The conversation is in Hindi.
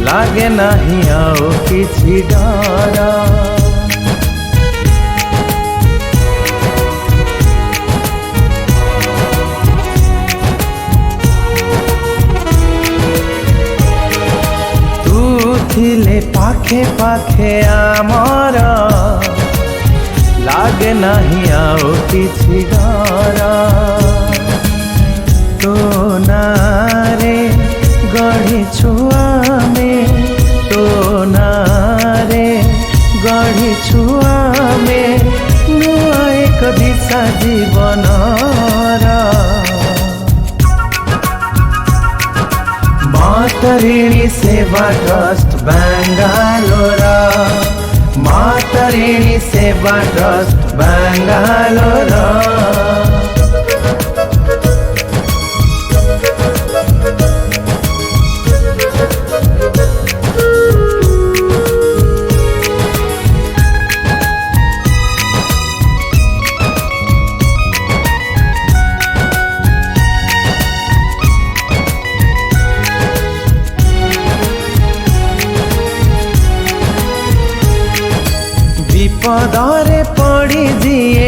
लागे नहीं आओ किछि डर। तू थिले पाखे पाखे आमर लागे नहीं आओ किछि डर। तो नारे गढ़ी छुआ में, तो नारे गढ़ी छुआ में नुआ एक दिशा जीवन। मातरिणी सेवा ट्रस्ट बेंगालोर, मातरिणी सेवा ट्रस्ट बेंगालोर। विपदरे पड़ी जिए